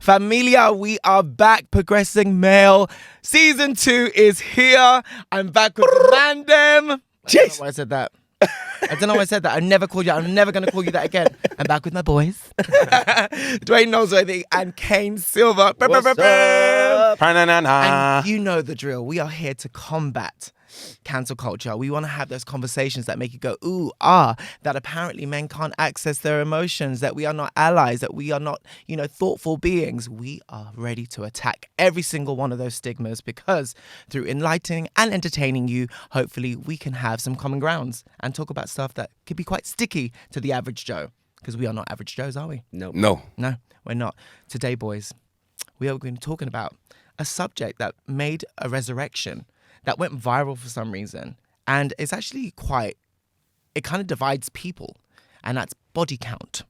Familia, we are back. Progressing Male. Season 2 is here. I'm back with the Mandem. I don't know why I said that. I don't know why I said that. I never called you. I'm never going to call you that again. I'm back with my boys. Dwayne Nosworthy and Kane Silver. What's up? And you know the drill. We are here to combat cancel culture. We want to have those conversations that make you go, ooh, that apparently men can't access their emotions, that we are not allies, that we are not, thoughtful beings. We are ready to attack every single one of those stigmas because through enlightening and entertaining you, hopefully we can have some common grounds and talk about stuff that could be quite sticky to the average Joe. Because we are not average Joes, are we? No, we're not. Today, boys, we are going to be talking about a subject that made a resurrection that went viral for some reason. And it's actually it kind of divides people. And that's body count.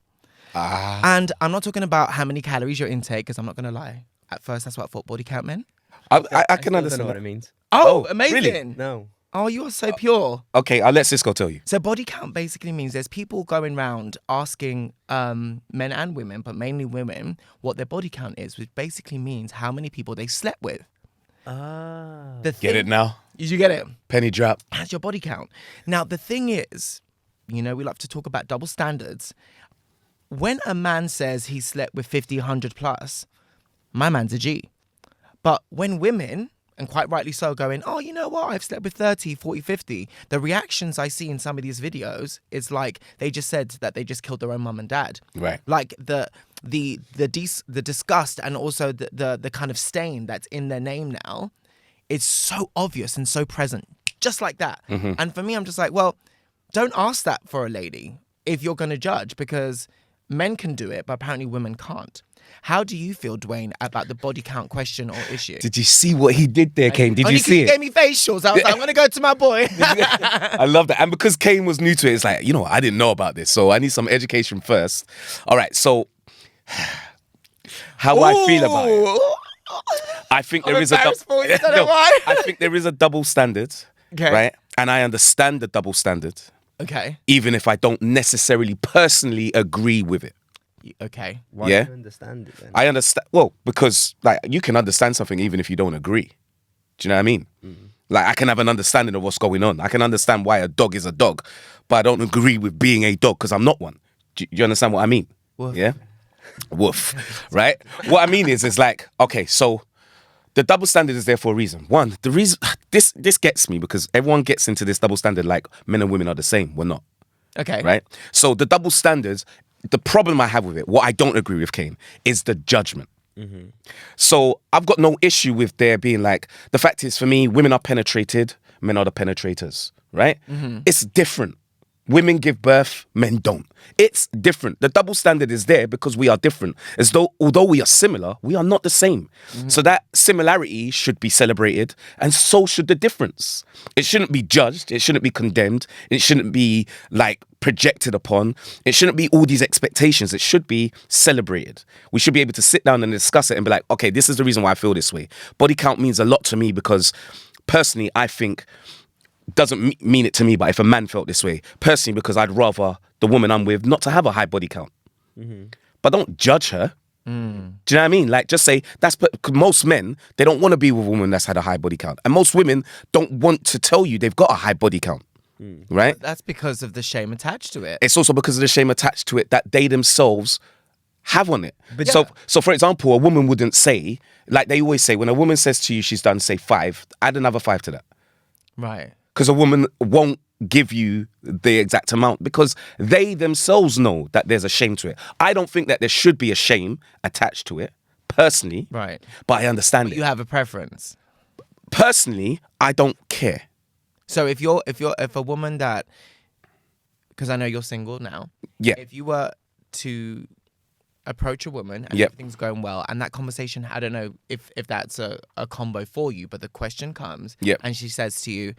And I'm not talking about how many calories your intake, because I'm not going to lie. At first, that's what I thought body count meant. I can understand know what it means. Oh, amazing. Really? No. Oh, you are so pure. Okay, I'll let Cisco tell you. So body count basically means there's people going around asking men and women, but mainly women, what their body count is, which basically means how many people they slept with. Get it now? Did you get it? Penny drop. That's your body count. Now, the thing is, we love to talk about double standards. When a man says he slept with 50, 100 plus, my man's a G. But when women, and quite rightly so, going, oh, you know what, I've slept with 30, 40, 50, the reactions I see in some of these videos is like they just said that they just killed their own mum and dad. Right. Like the disgust and also the kind of stain that's in their name now, it's so obvious and so present, just like that. Mm-hmm. And for me, I'm just like, well, don't ask that for a lady if you're going to judge, because men can do it, but apparently women can't. How do you feel, Dwayne, about the body count question or issue? Did you see what he did there, Kane? Did you see it? He gave me facials. I was like, I'm going to go to my boy. I love that. And because Kane was new to it, it's like, I didn't know about this, so I need some education first. All right, so how I feel about it. I think there is a I think there is a double standard, right? And I understand the double standard. Okay. Even if I don't necessarily personally agree with it. Okay. Why do you understand it then? I understand. Well, because you can understand something even if you don't agree. Do you know what I mean? Mm-hmm. Like, I can have an understanding of what's going on. I can understand why a dog is a dog, but I don't agree with being a dog because I'm not one. Do you understand what I mean? Woof. Yeah? Woof. Right? What I mean is like, okay, so the double standard is there for a reason. One, the reason, this gets me because everyone gets into this double standard like men and women are the same. We're not. Okay. Right? So the double standards, the problem I have with it, what I don't agree with, Kane, is the judgment. Mm-hmm. So I've got no issue with there being like, the fact is for me, women are penetrated, men are the penetrators, right? Mm-hmm. It's different. Women give birth, men don't. It's different. The double standard is there because we are different. As though, although we are similar, we are not the same. Mm-hmm. So that similarity should be celebrated, and so should the difference. It shouldn't be judged. It shouldn't be condemned. It shouldn't be like projected upon. It shouldn't be all these expectations. It should be celebrated. We should be able to sit down and discuss it and be like, okay, this is the reason why I feel this way. Body count means a lot to me because personally, I think doesn't mean it to me, but if a man felt this way, personally, because I'd rather the woman I'm with not to have a high body count. Mm-hmm. But don't judge her. Mm. Do you know what I mean? Like, just say, most men, they don't want to be with a woman that's had a high body count. And most women don't want to tell you they've got a high body count. Mm. Right? But that's because of the shame attached to it. It's also because of the shame attached to it that they themselves have on it. But So for example, a woman wouldn't say, like they always say, when a woman says to you she's done, say 5, add another 5 to that. Right. Because a woman won't give you the exact amount because they themselves know that there's a shame to it. I don't think that there should be a shame attached to it, personally. Right. But I understand it. You have a preference. Personally, I don't care. So if a woman that, because I know you're single now. Yeah. If you were to approach a woman and everything's going well, and that conversation, I don't know if that's a combo for you, but the question comes and she says to you,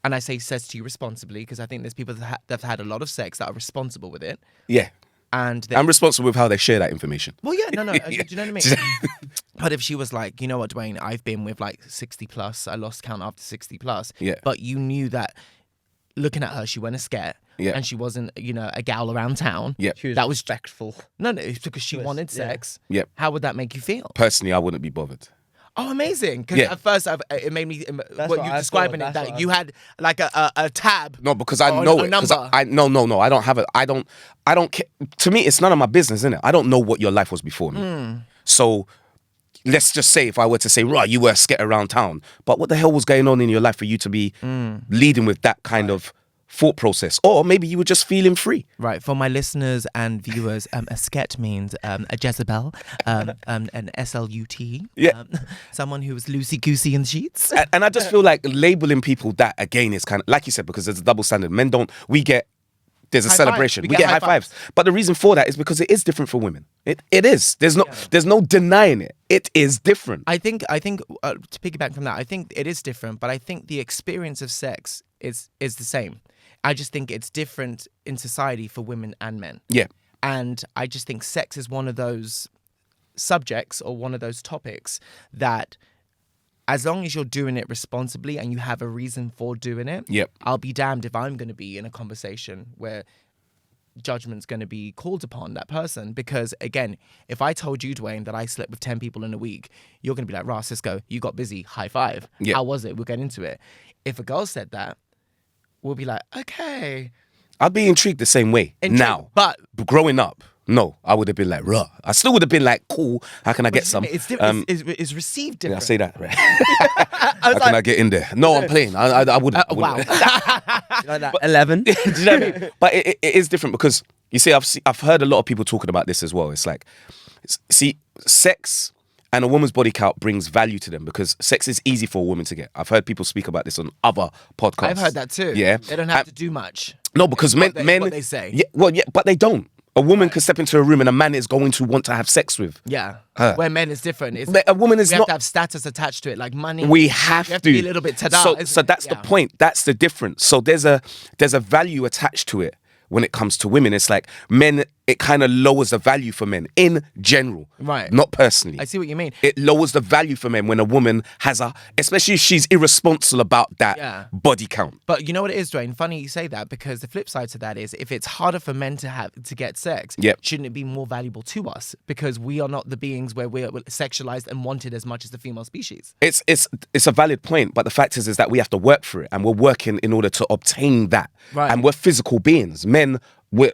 and I say says to you responsibly because I think there's people that have had a lot of sex that are responsible with it. Yeah. And I'm responsible with how they share that information. Well, yeah, no. Do you know what I mean? But if she was like, you know what, Dwayne, I've been with like 60 plus. I lost count after 60 plus. Yeah. But you knew that looking at her, she went a sket. Yeah. And she wasn't, a gal around town. Yeah. She was That was respectful. No, it's because she wanted sex. Yeah. How would that make you feel? Personally, I wouldn't be bothered. Oh, amazing! Because Yeah. at first, it made me. That's What what you're I describing thought, it, that's that what you had like a tab. No, because I Or know a it. 'Cause number. No. I don't have it. I don't. To me, it's none of my business, innit? I don't know what your life was before me. So let's just say, if I were to say, right, you were a sket around town, but what the hell was going on in your life for you to be leading with that kind of thought process? Or maybe you were just feeling free. Right, for my listeners and viewers, a sket means a Jezebel, an SLUT. Yeah. Someone who was loosey-goosey in the sheets. And I just feel like labeling people that, again, is kind of, like you said, because there's a double standard. Men don't, there's a High celebration. five. We get high fives. But the reason for that is because it is different for women. It is. There's no denying it. It is different. I think to piggyback from that, I think it is different, but I think the experience of sex is the same. I just think it's different in society for women and men. Yeah. And I just think sex is one of those subjects or one of those topics that, as long as you're doing it responsibly and you have a reason for doing it, Yep. I'll be damned if I'm going to be in a conversation where judgment's going to be called upon that person. Because again, if I told you, Dwayne, that I slept with 10 people in a week, you're going to be like, "Rah, Cisco, you got busy. High five. Yep. How was it? We'll get into it." If a girl said that, we'll be like, okay. I'd be intrigued the same way now. But growing up, no, I would have been like, "Ruh." I still would have been like, "Cool, how can I get some?" it's different. It's received Yeah, I different. say that, right? How can I get in there? No, I'm playing. I wouldn't. I wouldn't. Wow. Like that 11. Do you know what I mean? But it is different because you see, I've heard a lot of people talking about this as well. It's like, see, sex and a woman's body count brings value to them because sex is easy for a woman to get. I've heard people speak about this on other podcasts. I've heard that too. Yeah, They don't have to do much. No, because It's men, what they say. Yeah, well, yeah, but they don't. A woman can step into a room and a man is going to want to have sex with. Yeah. Her. Where men is different. A woman is we have not. to have status attached to it, like money. We have to be a little bit tada. So that's the point. That's the difference. So there's a value attached to it when it comes to women. It's like men, it kind of lowers the value for men in general. Right. Not personally. I see what you mean. It lowers the value for men when a woman has especially if she's irresponsible about that body count. But you know what it is, Dwayne? Funny you say that, because the flip side to that is, if it's harder for men to get sex, shouldn't it be more valuable to us? Because we are not the beings where we're sexualized and wanted as much as the female species. It's a valid point, but the fact is that we have to work for it, and we're working in order to obtain that. Right. And we're physical beings. Men, we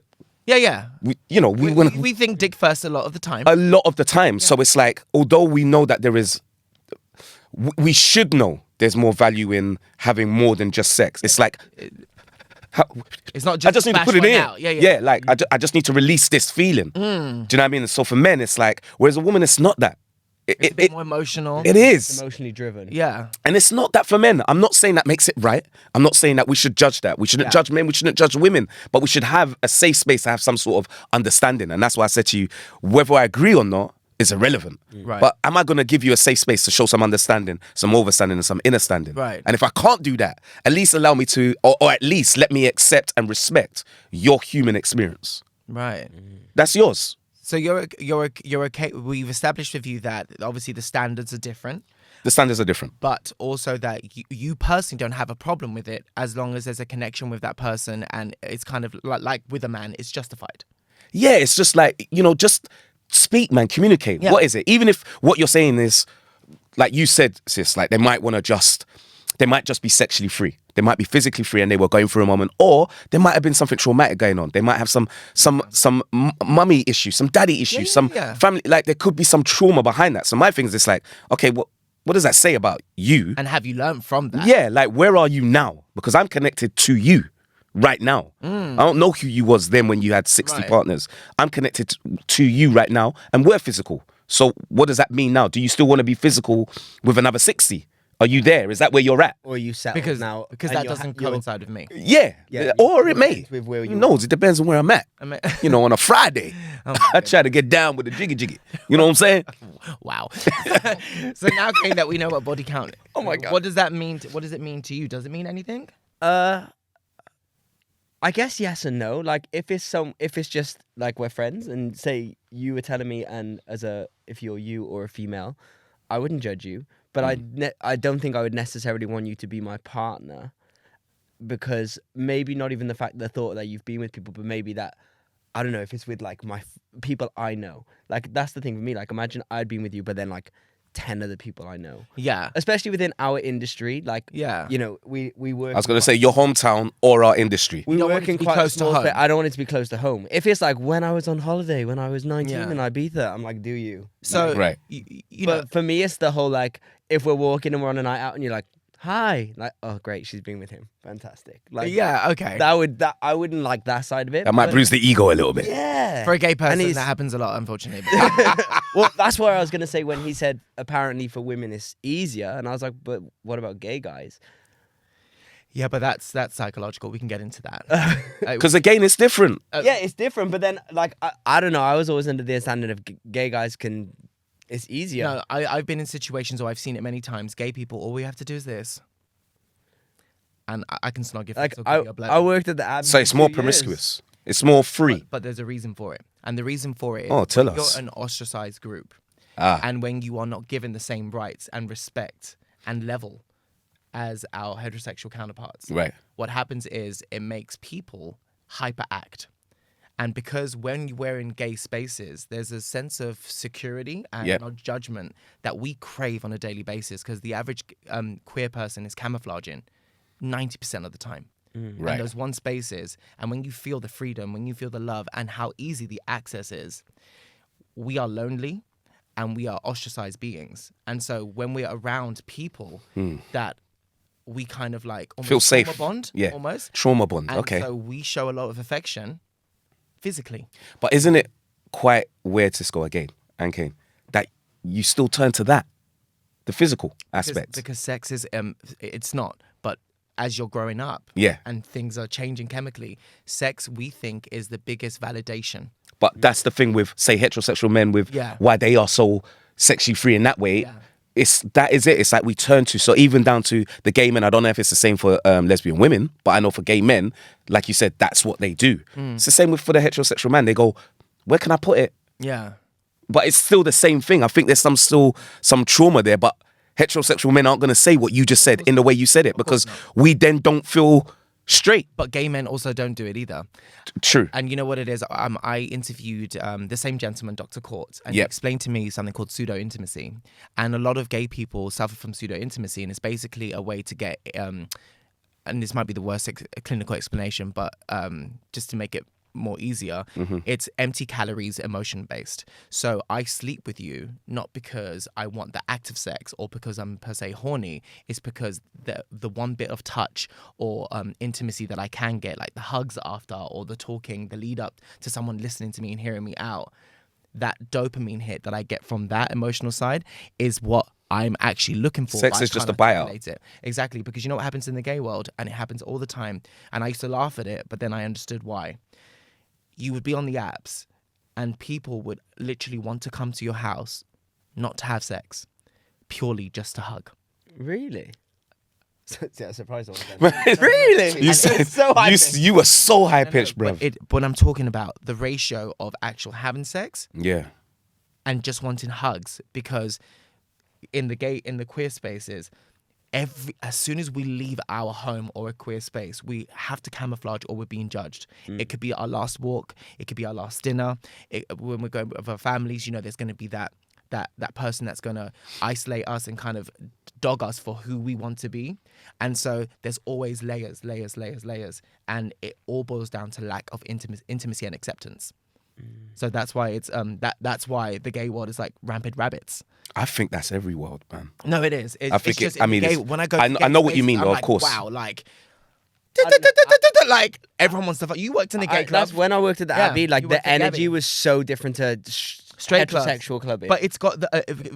We think dick first a lot of the time. A lot of the time. So it's like, although we know that there is, we should know there's more value in having more than just sex. It's like, it's not just I just need to smash put it one in. out. Yeah. I just need to release this feeling. Do you know what I mean? So for men, it's like, whereas a woman, it's not that. It's a bit more emotional. It is. Emotionally driven. Yeah. And it's not that for men. I'm not saying that makes it right. I'm not saying that we should judge that. We shouldn't judge men. We shouldn't judge women. But we should have a safe space to have some sort of understanding. And that's why I said to you, whether I agree or not is irrelevant. Right. But am I going to give you a safe space to show some understanding, some overstanding, and some understanding? Right. And if I can't do that, at least allow me to, or at least let me accept and respect your human experience. Right. That's yours. So you're okay. We've established with you that obviously the standards are different, The standards are different. but also that you personally don't have a problem with it as long as there's a connection with that person, and it's kind of like with a man, it's justified. Yeah, it's just like, just speak, man, communicate. Yeah. What is it? Even if what you're saying is, like you said, sis, like they might just be sexually free. They might be physically free and they were going through a moment, or there might have been something traumatic going on. They might have some mummy issues, some daddy issues, some family, like there could be some trauma behind that. So my thing is it's like, okay, what does that say about you? And have you learned from that? Yeah, like where are you now? Because I'm connected to you right now. I don't know who you was then when you had 60 partners. I'm connected to you right now and we're physical. So what does that mean now? Do you still want to be physical with another 60? Are you there? Is that where you're at? Or you settled now? Because and that you're doesn't you're- coincide with me. Yeah. Or it may. with where Who you knows? It depends on where I'm at. On a Friday, I try to get down with the jiggy. You know what I'm saying? Wow. So now, Kane, that we know what body count. Oh my God. What does that mean? What does it mean to you? Does it mean anything? I guess yes and no. Like if it's just like we're friends, and say you were telling me, and if you're you or a female, I wouldn't judge you, but I don't think I would necessarily want you to be my partner, because maybe not even the fact, the thought that you've been with people, but maybe that, I don't know, if it's with like people I know. Like that's the thing for me. Like imagine I'd been with you, but then like 10 other people I know. Yeah. Especially within our industry. Like, Yeah. you know, we work. I was going to say your hometown or our industry. We don't work want it in to be quite a close to small home. space. I don't want it to be close to home. If it's like when I was on holiday, when I was 19 Yeah. in Ibiza, I'm like, do you? So Right. you know, But for me, it's the whole like, if we're walking and we're on a night out and you're like, hi, like, oh great, she's been with him, fantastic. Like, yeah, okay. that I wouldn't like that side of it. That might but- bruise the ego a little bit. Yeah. For a gay person, he's- that happens a lot, unfortunately. Well, that's what I was gonna say when he said apparently for women it's easier, and I was like, but what about gay guys? Yeah, but that's psychological. We can get into that. Because again, it's different. Yeah, it's different, but then like I don't know. I was always under the understanding of gay guys can. It's easier. No, I've been in situations where I've seen it many times. Gay people, all we have to do is this, and I can snog if Like it's I worked at the Abbey. So it's for more 2 years. promiscuous. It's more free. But there's a reason for it, and the reason for it is Oh, tell when us. you're an ostracized group, Ah. and when you are not given the same rights and respect and level as our heterosexual counterparts. Right. What happens is it makes people hyperact. And because when we're in gay spaces, there's a sense of security and Yep. not judgment that we crave on a daily basis, because the average queer person is camouflaging 90% of the time. Right. And those one spaces, and when you feel the freedom, when you feel the love and how easy the access is, we are lonely and we are ostracized beings. And so when we're around people that we kind of like almost Feel safe. trauma bond, Yeah. almost. Trauma bond. And Okay. so we show a lot of affection physically. But isn't it quite weird, Cisco, again, and Kane, that you still turn to that, the physical aspect? Because sex is, it's not, but as you're growing up Yeah. and things are changing chemically, sex we think is the biggest validation. But that's the thing with, say, heterosexual men with Yeah. why they are so sexually free in that way. Yeah. That is it. It's like we turn to, so even down to the gay men, I don't know if it's the same for lesbian women, but I know for gay men, like you said, that's what they do. It's the same with for the heterosexual man. They go, where can I put it? Yeah. But it's still the same thing. I think there's still some trauma there, but heterosexual men aren't going to say what you just said in the way you said it, because we then don't feel straight. But gay men also don't do it either. True. And you know what it is? I interviewed the same gentleman, Dr. Court, and he Yep. explained to me something called pseudo-intimacy. And a lot of gay people suffer from pseudo-intimacy, and it's basically a way to get, and this might be the worst clinical explanation, but just to make it more easier, it's empty calories, emotion based. So I sleep with you not because I want the act of sex or because I'm per se horny. It's because the one bit of touch or intimacy that I can get, like the hugs after or the talking, the lead up to someone listening to me and hearing me out, that dopamine hit that I get from that emotional side is what I'm actually looking for. Sex but I is just can't a buyout. articulate it. Exactly, because you know what happens in the gay world, and it happens all the time, and I used to laugh at it, but then I understood why. You would be on the apps and people would literally want to come to your house not to have sex, purely just to hug. Really? Yeah, surprised I was Really? You And said it's so high-pitched. you were so high pitched, bro. But I'm talking about the ratio of actual having sex Yeah. and just wanting hugs, because in the queer spaces, as soon as we leave our home or a queer space, we have to camouflage or we're being judged. It could be our last walk, it could be our last dinner. When we're going with our families, you know, there's going to be that person that's going to isolate us and kind of dog us for who we want to be. And so there's always layers, and it all boils down to lack of intimacy and acceptance. So that's why it's that's why the gay world is like rampant rabbits. I think that's every world, man. No, it is. I think it's just I mean, gay, it's- when I go, I to know gay what you spaces, mean, I'm though, of like, course. Wow, like, like everyone wants to fuck. You worked in a gay club, That's when I worked at the Yeah, Abbey. Like you the worked at energy Gabby. was so different to Straight clubs. heterosexual clubbing. but it's got the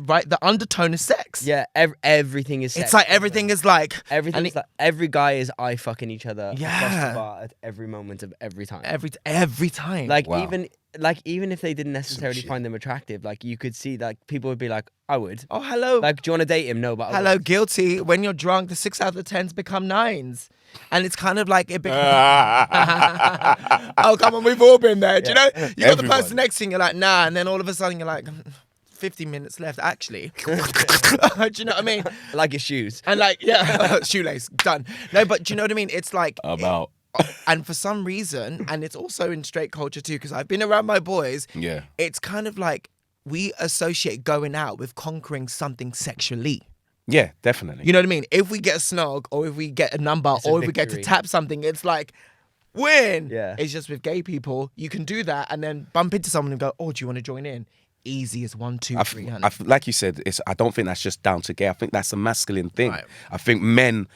right. The undertone is sex. yeah, everything is. it's sex. like everything is like Everything's like every guy is eye fucking each other across Yeah. the bar at every moment of every time. every time. Like Wow. even if they didn't necessarily shit. find them attractive, like you could see like people would be like, I would. oh hello, Like, do you want to date him? No, but I hello, would. guilty. When you're drunk, the 6 out of the 10s become 9s, and it's kind of like it becomes. Oh come on, we've all been there. Do you know? You got the Everyone. person next to you, you're like nah, and then all of a sudden you're like, 50 minutes left, actually. Do you know what I mean? Like your shoes. And like, yeah, shoelace, done. No, but do you know what I mean? It's like... About. And for some reason, and it's also in straight culture too, because I've been around my boys, Yeah. it's kind of like we associate going out with conquering something sexually. Yeah, definitely. You know what I mean? If we get a snog, or if we get a number, It's a or if we get to victory. tap something, it's like, win. Yeah. It's just with gay people, you can do that and then bump into someone and go, oh, do you want to join in? Easy as 1, 2, 3. Like you said, I don't think that's just down to gay. I think that's a masculine thing. Right. I think men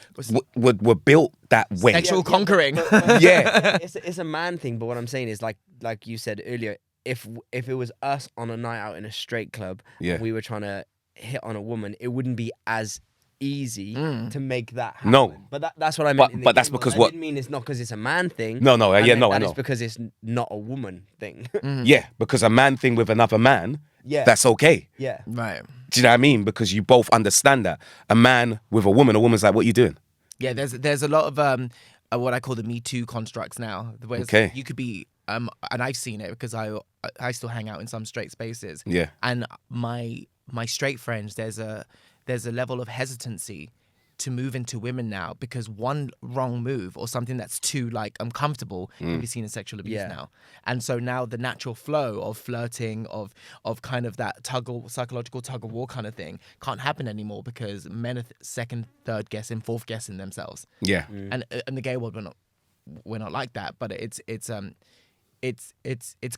were built that way. Sexual conquering. Yeah. It's a man thing, but what I'm saying is like you said earlier, if it was us on a night out in a straight club, Yeah. and we were trying to hit on a woman, it wouldn't be as easy to make that happen. No. But that's what I meant. But that's because I what- didn't mean it's not because it's a man thing. No, I yeah, meant no, I that know. It's because it's not a woman thing. Yeah, because a man thing with another man, Yeah. that's okay. Yeah. Right. Do you know what I mean? Because you both understand that. A man with a woman's like, what you doing? Yeah, there's a lot of what I call the Me Too constructs now. The way Okay. you could be and I've seen it because I still hang out in some straight spaces. Yeah. And my straight friends, there's a level of hesitancy to move into women now because one wrong move or something that's too like uncomfortable can be seen as sexual abuse Yeah. now. And so now the natural flow of flirting, of kind of that psychological tug of war kind of thing can't happen anymore because men are second, third guessing, fourth guessing themselves. Yeah. And in the gay world we're not like that, but it's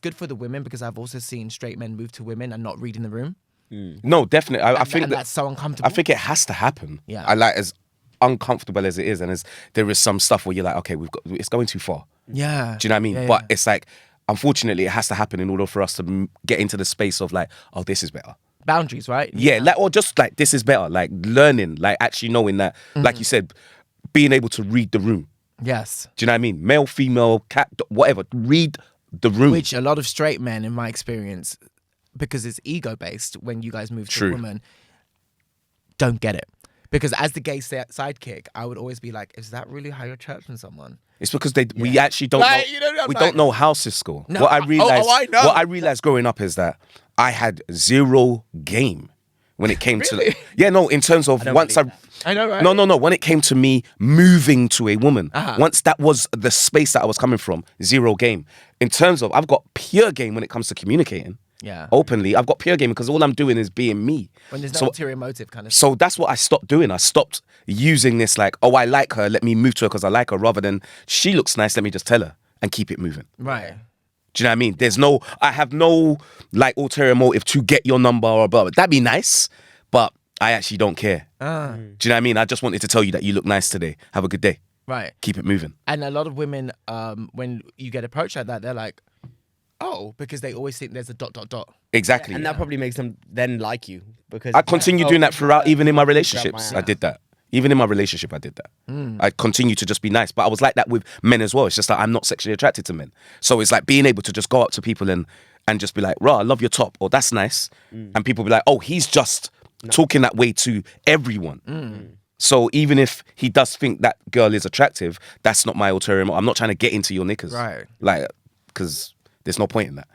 good for the women because I've also seen straight men move to women and not reading the room. No, definitely. I think and that's so uncomfortable. I think it has to happen. Yeah. I like as uncomfortable as it is, and there is some stuff where you're like, okay, it's going too far. Yeah. Do you know what I mean? Yeah, But yeah. it's like, unfortunately, it has to happen in order for us to get into the space of like, oh, this is better. Boundaries, right? Yeah, like, or just like, this is better. Like learning, like actually knowing that, like you said, being able to read the room. Yes. Do you know what I mean? Male, female, cat, whatever. Read the room. Which a lot of straight men, in my experience, because it's ego based when you guys move to True. a woman, don't get it. Because as the gay sidekick, I would always be like, is that really how you're attracting someone? It's because we actually don't Like, know. you know, I'm we like- don't know house is school. No, What I oh, realized, I know. what I realized growing up is that I had zero game when it came Really? to. Yeah, no. In terms of don't once I. believe I know, right? No. When it came to me moving to a woman, Uh-huh. once that was the space that I was coming from, zero game. In terms of, I've got pure game when it comes to communicating. Yeah. Openly, I've got pure game because all I'm doing is being me. When there's no So- ulterior motive kind of So that's what I stopped doing. I stopped using this like, oh, I like her, let me move to her because I like her, rather than she looks nice, let me just tell her and keep it moving. Right. Do you know what I mean? I have no like ulterior motive to get your number or blah. That'd be nice, but I actually don't care. Do you know what I mean? I just wanted to tell you that you look nice today. Have a good day. Right. Keep it moving. And a lot of women, when you get approached like that, they're like, oh, because they always think there's a ... Exactly. And that probably makes them then like you because I continue doing that throughout, even in my relationships. my I did that. Even in my relationship, I did that. I continue to just be nice. But I was like that with men as well. It's just that I'm not sexually attracted to men. So it's like being able to just go up to people and just be like, rah, I love your top, or that's nice. And people be like, oh, he's just talking that way to everyone. So even if he does think that girl is attractive, that's not my ulterior motive. I'm not trying to get into your knickers. Right. Like, because there's no point in that.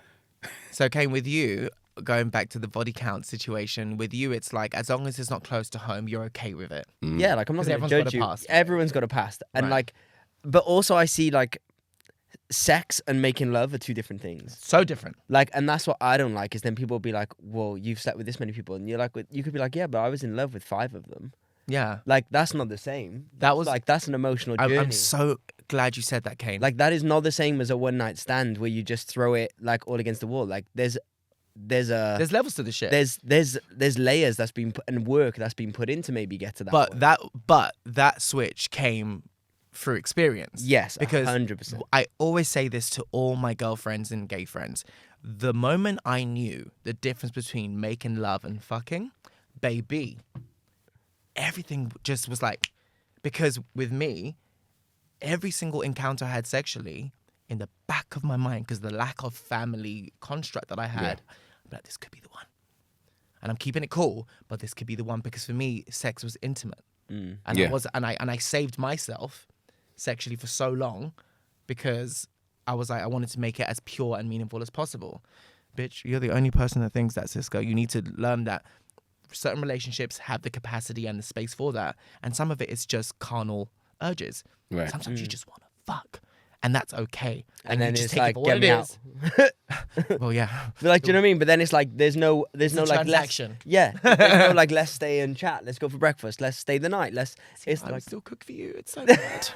So, Kane, with you, going back to the body count situation, with you, it's like, as long as it's not close to home, you're okay with it. Yeah, like I'm not 'Cause going to everyone's judge got a you. past. Everyone's got a past, and Right. like, but also I see like, sex and making love are two different things. So different. Like, and that's what I don't like is then people will be like, well, you've slept with this many people, and you're like, you could be like, yeah, but I was in love with 5 of them. Yeah. Like, that's not the same. That was Like, that's an emotional journey. I'm so glad you said that, Kane. Like, that is not the same as a one night stand where you just throw it like all against the wall. Like, there's there's levels to the shit. there's layers that's been put and work that's been put in to maybe get to that. point. But that switch came through experience. Yes, because 100%. I always say this to all my girlfriends and gay friends. The moment I knew the difference between making love and fucking, baby, everything just was like, because with me, every single encounter I had sexually, in the back of my mind, because the lack of family construct that I had, I'm like, this could be the one. And I'm keeping it cool, but this could be the one, because for me, sex was intimate. And Yeah. I saved myself sexually for so long because I was like, I wanted to make it as pure and meaningful as possible. bitch, you're the only person that thinks that, Cisco. You need to learn that certain relationships have the capacity and the space for that. And some of it is just carnal urges. Right. Sometimes you just want to fuck. And that's okay. And you then just it's take like, it for get what me it out. is. Well, yeah. But like, do you know what I mean? But then it's like, there's no a like transaction. There's no like, let's stay and chat. Let's go for breakfast. Let's stay the night. It's I would like, still cook for you. It's so bad.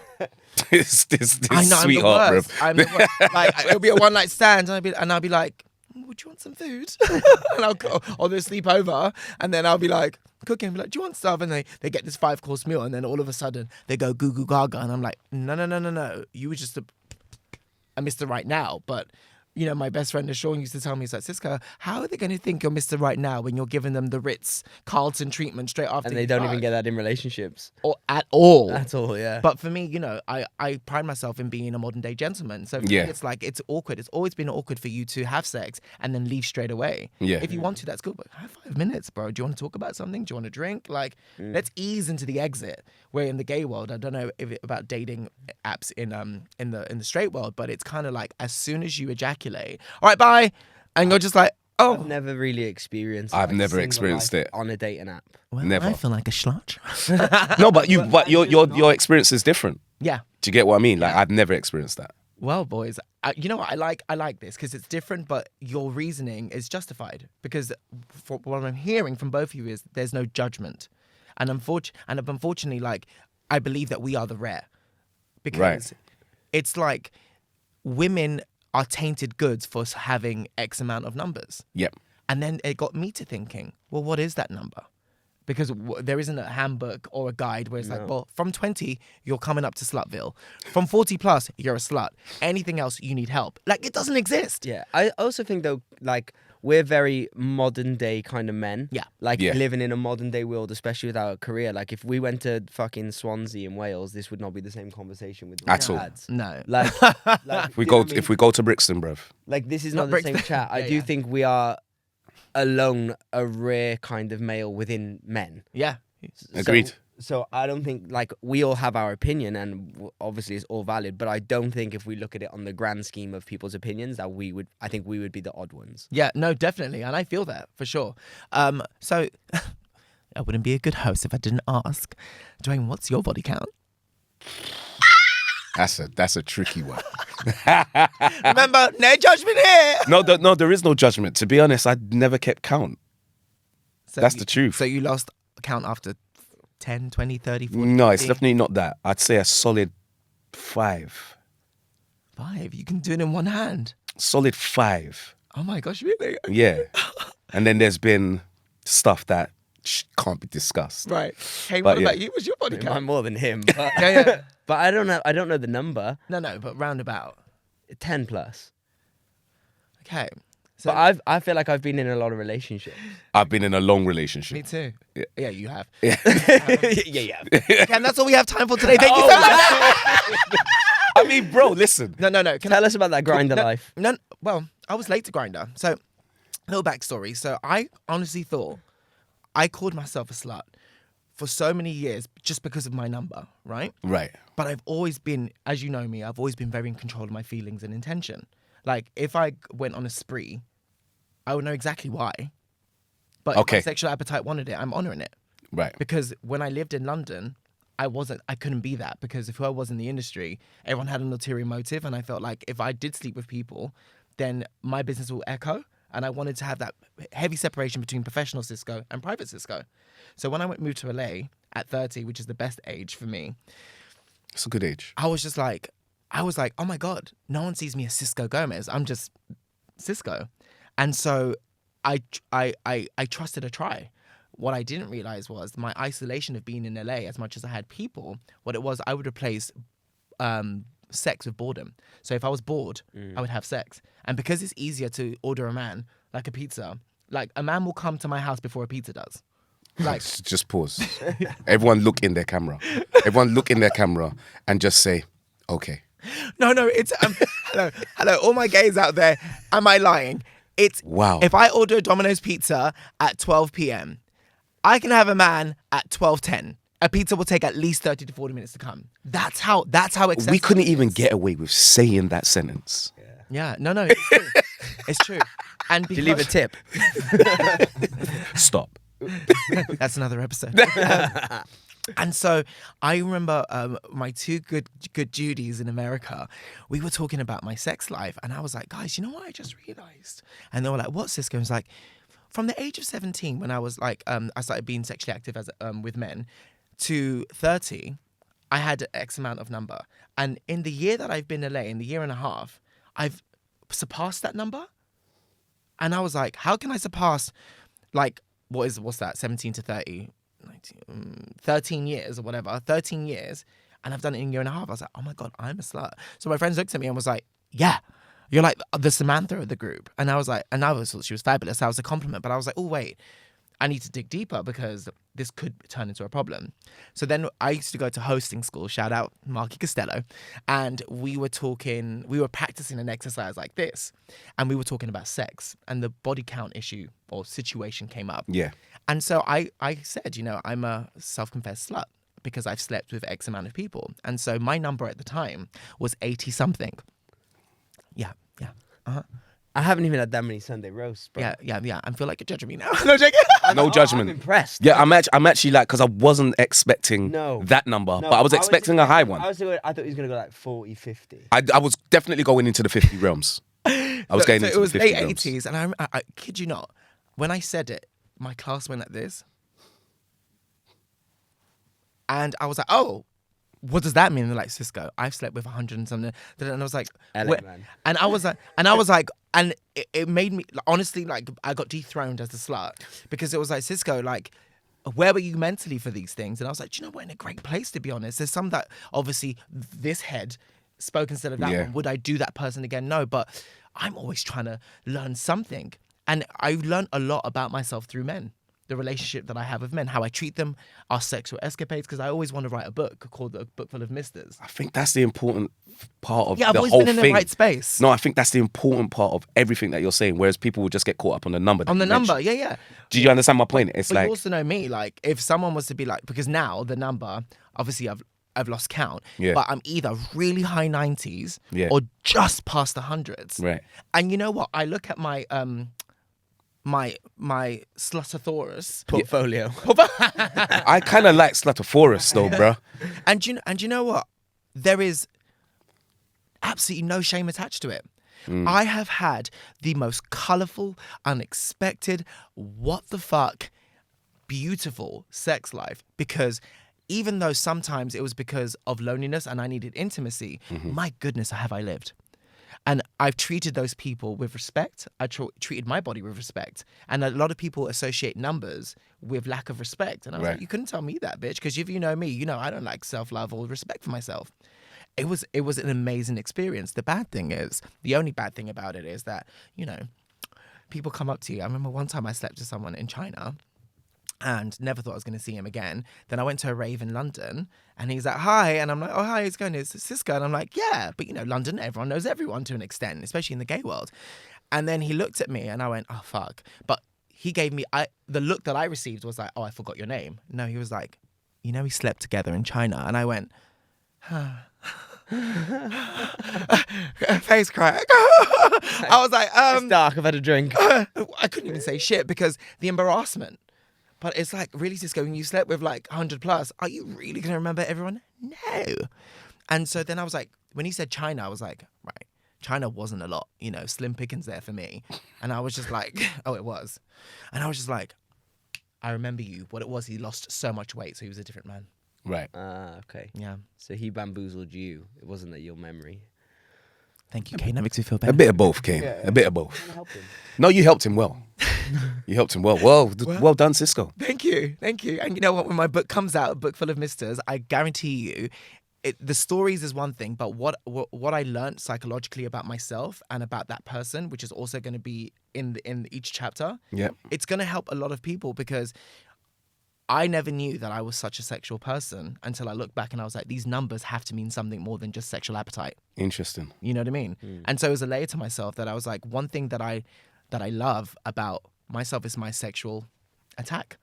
this I know, sweetheart, I'm the bro. worst. I'm the worst. Like, it'll be a one night stand, and I'll be like, would you want some food? And I'll go, or they'll sleep over, and then I'll be like, cooking, be like, do you want stuff? And they get this 5-course meal, and then all of a sudden they go goo goo gaga, and I'm like, no. You were just a Mr. Right Now, but. You know, my best friend Sean used to tell me, he's like, Cisco, how are they going to think you're Mr. Right Now when you're giving them the Ritz Carlton treatment straight after and they you don't fuck? even get that in relationships. Or at all. At all, yeah. But for me, you know, I pride myself in being a modern day gentleman. So for me, it's like, it's awkward. It's always been awkward for you to have sex and then leave straight away. Yeah. If you want to, that's cool. But have 5 minutes, bro. Do you want to talk about something? Do you want to drink? Like, let's ease into the exit. Where in the gay world, I don't know about dating apps in the straight world, but it's kind of like as soon as you ejaculate, all right, bye, and you're just like, oh. I've never really experienced. I've like, never single experienced life it. on a dating app. Well, Never. I feel like a slut. No, but your experience is different. Yeah. Do you get what I mean? Like I've never experienced that. Well, boys, you know what? I like this because it's different, but your reasoning is justified. Because for what I'm hearing from both of you is there's no judgment, and unfortunately, like I believe that we are the rare, because it's like women are tainted goods for having X amount of numbers. Yep. And then it got me to thinking, well, what is that number? Because there isn't a handbook or a guide where it's like, well, from 20, you're coming up to Slutville. From 40 plus, you're a slut. Anything else, you need help. Like, it doesn't exist. Yeah, I also think though, like we're very modern day kind of men. Yeah. Like living in a modern day world, especially with our career. Like if we went to fucking Swansea in Wales, this would not be the same conversation with At all. lads. No. Like If we go to Brixton, bruv. like this is Not not the same Brixton. chat. I Yeah, do yeah. think we are alone a rare kind of male within men. Yeah. Agreed. So I don't think, like, we all have our opinion and obviously it's all valid, but I don't think if we look at it on the grand scheme of people's opinions that I think we would be the odd ones. Yeah, no, definitely. And I feel that for sure. So I wouldn't be a good host if I didn't ask, Dwayne, what's your body count? That's a tricky one. Remember, no judgment here. No, there is no judgment. To be honest, I never kept count. So That's the truth. So you lost count after 10, 20, 30, 40, No, it's 50? definitely not that. I'd say a solid 5. 5. You can do it in one hand. Solid 5. Oh my gosh, really? Yeah. And then there's been stuff that can't be discussed. Right. Hey, But what yeah. about you? What's your body I'm count? more than him. But, Yeah. but I don't know the number. No, but roundabout. 10 plus. Okay. So But I feel like I've been in a lot of relationships. I've been in a long relationship. me too. Yeah. Yeah, you have. yeah. And that's all we have time for today. Thank you so much. I mean, bro, listen. No. Tell us about that grinder life. No, well, I was late to Grindr. So, little backstory. So, I honestly thought I called myself a slut for so many years just because of my number, right? Right. But I've always been, as you know me, I've always been very in control of my feelings and intention. Like, if I went on a spree, I would know exactly why. But if my sexual appetite wanted it, I'm honoring it. Right. Because when I lived in London, I couldn't be that, because if I was in the industry, everyone had an ulterior motive, and I felt like if I did sleep with people, then my business will echo, and I wanted to have that heavy separation between professional Cisco and private Cisco. So when I moved to LA at 30, which is the best age for me, It's a good age. I was like, oh my God, no one sees me as Cisco Gomez. I'm just Cisco. And so I trusted a try. What I didn't realize was my isolation of being in LA, as much as I had people, what it was, I would replace sex with boredom. So if I was bored, I would have sex. And because it's easier to order a man, like a pizza, like a man will come to my house before a pizza does. Like, Just pause. Everyone look in their camera. Everyone look in their camera and just say, okay. no, it's, hello, all my gays out there, am I lying? It's, Wow. if I order a Domino's pizza at 12 p.m., I can have a man at 12:10. A pizza will take at least 30 to 40 minutes to come. That's how accessible We couldn't it even is. get away with saying that sentence. Yeah, no, it's true. It's true. And Do you leave a because tip? Stop. that's another episode. And so I remember my two good Judies in America, we were talking about my sex life, and I was like, guys, you know what I just realized? And they were like, what, Cisco? And I was like, from the age of 17, when I was like, I started being sexually active as with men, to 30, I had X amount of number. And in the year that I've been in LA, in the year and a half, I've surpassed that number. And I was like, how can I surpass, like, what's that, 17 to 30? 13 years or whatever, 13 years, and I've done it in a year and a half. I was like, oh my God, I'm a slut. So my friends looked at me and was like, yeah, you're like the Samantha of the group. And I was like, and I thought she was fabulous. That was a compliment. But I was like, oh, wait, I need to dig deeper because this could turn into a problem. So then I used to go to hosting school, shout out Marky Costello, and we were practicing an exercise like this, and we were talking about sex, and the body count issue or situation came up. Yeah. And so I said, I'm a self-confessed slut because I've slept with X amount of people. And so my number at the time was 80 something. Yeah. Uh-huh. I haven't even had that many Sunday roasts, bro. Yeah. I feel like you're judging me now. No, joking. No judgment. I'm impressed. Yeah, I'm actually like, because I wasn't expecting that number, but I was expecting a high one. I thought he was going to go like 40, 50. I was definitely going into the 50 realms. I was getting into it was the 50 late realms. 80s, and I kid you not, when I said it, my class went like this. And I was like, oh, what does that mean? And they're like, Cisco, I've slept with 100 and something. And I was like, LA, man. and I was like, and it made me, honestly, like, I got dethroned as a slut because it was like, Cisco, like, where were you mentally for these things? And I was like, do you know, we're in a great place, to be honest. There's some that, obviously, this head spoke instead of that one. Would I do that person again? No, but I'm always trying to learn something. And I learned a lot about myself through men. The relationship that I have with men, how I treat them, our sexual escapades, because I always want to write a book called A Book Full of Misters. I think that's the important part of I've the always whole been in thing. the right space. No, I think that's the important part of everything that you're saying, whereas people will just get caught up on the number. On the number, yeah. Do you understand my point? It's But like, you also know me, like, if someone was to be like, because now the number, obviously I've lost count, but I'm either really high 90s or just past the hundreds. Right. And you know what? I look at my my Sluttosaurus portfolio. I kind of like Sluttosaurus though, bro. And you know what? There is absolutely no shame attached to it. I have had the most colourful, unexpected, what the fuck, beautiful sex life, because even though sometimes it was because of loneliness and I needed intimacy, my goodness, have I lived. And I've treated those people with respect. I treated my body with respect. And a lot of people associate numbers with lack of respect. And I was like, you couldn't tell me that, bitch, because if you know me, you know I don't like self-love or respect for myself. It was an amazing experience. The only bad thing about it is that, people come up to you. I remember one time I slept with someone in China and never thought I was going to see him again. Then I went to a rave in London and he's like, hi. And I'm like, oh, hi, it's going, it's Cisco. And I'm like, yeah, but London, everyone knows everyone to an extent, especially in the gay world. And then he looked at me and I went, oh, fuck. But he gave me, the look that I received was like, oh, I forgot your name. No, he was like, we slept together in China. And I went, face crack. I was like, It's dark, I've had a drink. I couldn't even say shit because the embarrassment. But it's like, really, Cisco, when you slept with like 100 plus, are you really going to remember everyone? No. And so then I was like, when he said China, I was like, right, China wasn't a lot, slim pickings there for me. And I was just like, oh, it was. And I was just like, I remember you. What it was, he lost so much weight, so he was a different man. right. Okay. Yeah. So he bamboozled you. It wasn't that your memory. Thank you, Kane. That makes me feel better. A bit of both, Kane. A bit of both. Help him. No, you helped him well. You helped him well. Well done, Cisco. Thank you. And you know what? When my book comes out, A Book Full of Misters, I guarantee you, the stories is one thing, but what I learned psychologically about myself and about that person, which is also going to be in each chapter, it's going to help a lot of people because I never knew that I was such a sexual person until I looked back and I was like, these numbers have to mean something more than just sexual appetite. Interesting. You know what I mean? And so it was a layer to myself that I was like, one thing that I love about myself is my sexual attack.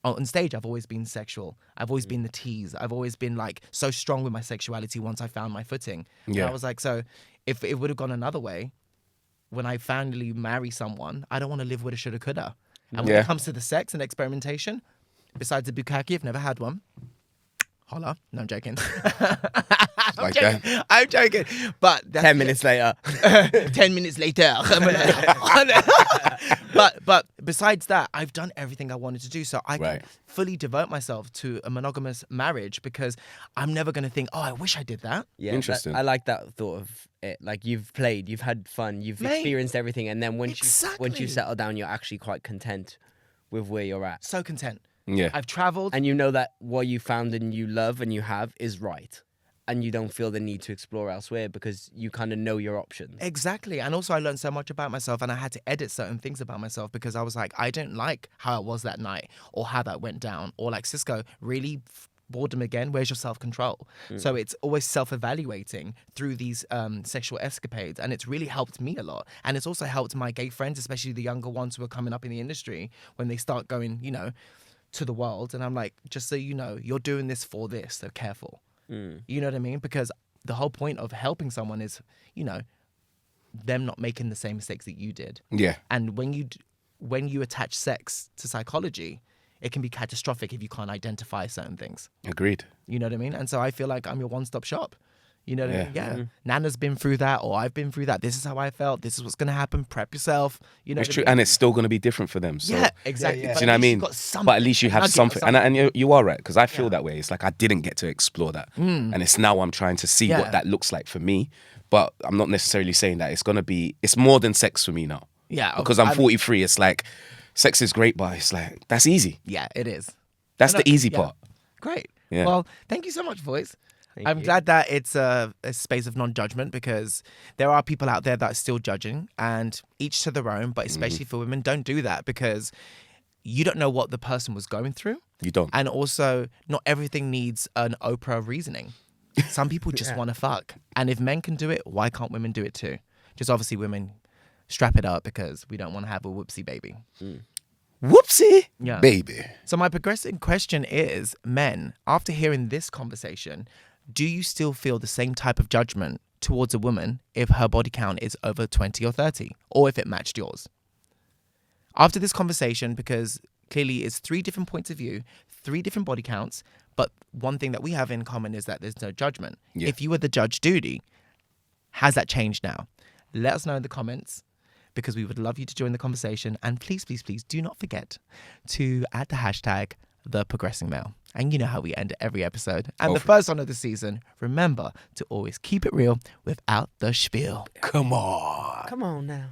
On stage, I've always been sexual. I've always been the tease. I've always been like so strong with my sexuality once I found my footing. And I was like, so if it would have gone another way, when I finally marry someone, I don't want to live with a shoulda coulda. And when Yeah. it comes to the sex and experimentation, besides the bukkake, I've never had one. Holla. No, I'm joking. Like that. I'm joking. But that's 10 minutes later. 10 minutes later. but besides that, I've done everything I wanted to do. So I Right. can fully devote myself to a monogamous marriage because I'm never going to think, oh, I wish I did that. Yeah, Interesting. I like that thought of it. Like you've played, you've had fun, you've Mate, experienced everything, and then once exactly. you settle down, you're actually quite content with where you're at, So content. Yeah. I've traveled. and you know that what you found and you love and you have is right, and you don't feel the need to explore elsewhere because you kind of know your options. Exactly. And also I learned so much about myself and I had to edit certain things about myself because I was like, I don't like how I was that night or how that went down. Or like Cisco, really boredom again, where's your self-control? So it's always self-evaluating through these sexual escapades. And it's really helped me a lot. And it's also helped my gay friends, especially the younger ones who are coming up in the industry when they start going, to the world. And I'm like, just so you know, you're doing this for this, so careful. You know what I mean? Because the whole point of helping someone is, them not making the same mistakes that you did. Yeah. And when you attach sex to psychology, it can be catastrophic if you can't identify certain things. Agreed. You know what I mean? And so I feel like I'm your one-stop shop. You know what I mean? Yeah. Yeah. Nana's been through that, or I've been through that. This is how I felt. This is what's going to happen. Prep yourself. You know It's what true. I mean? And it's still going to be different for them. So, Yeah, exactly. Yeah, yeah. But do you know what I at least mean? you've got something. But at least you have Nugget of something. And you are right, because I feel that way. It's like I didn't get to explore that. And it's now I'm trying to see Yeah. what that looks like for me. But I'm not necessarily saying that it's more than sex for me now. Yeah. Because I'm 43, it's like, sex is great, but it's like, that's easy. Yeah, it is. That's I know, the easy yeah. part. Great. Yeah. Well, thank you so much, boys. I'm you. glad that it's a space of non-judgment because there are people out there that are still judging, and each to their own, but especially for women, don't do that because you don't know what the person was going through. You don't. And also, not everything needs an Oprah reasoning. Some people just want to fuck. And if men can do it, why can't women do it too? Just obviously women strap it up because we don't want to have a whoopsie baby. Whoopsie, Yeah. baby. So my progressing question is, men, after hearing this conversation, do you still feel the same type of judgment towards a woman if her body count is over 20 or 30, or if it matched yours? After this conversation, because clearly it's 3 different points of view, 3 different body counts, but one thing that we have in common is that there's no judgment. Yeah. If you were the judge, Duty, has that changed now? Let us know in the comments, because we would love you to join the conversation. And please, please, please do not forget to add the hashtag #TheProgressingMale. And you know how we end every episode. And the first one of the season, remember to always keep it real without the spiel. Come on. Come on now.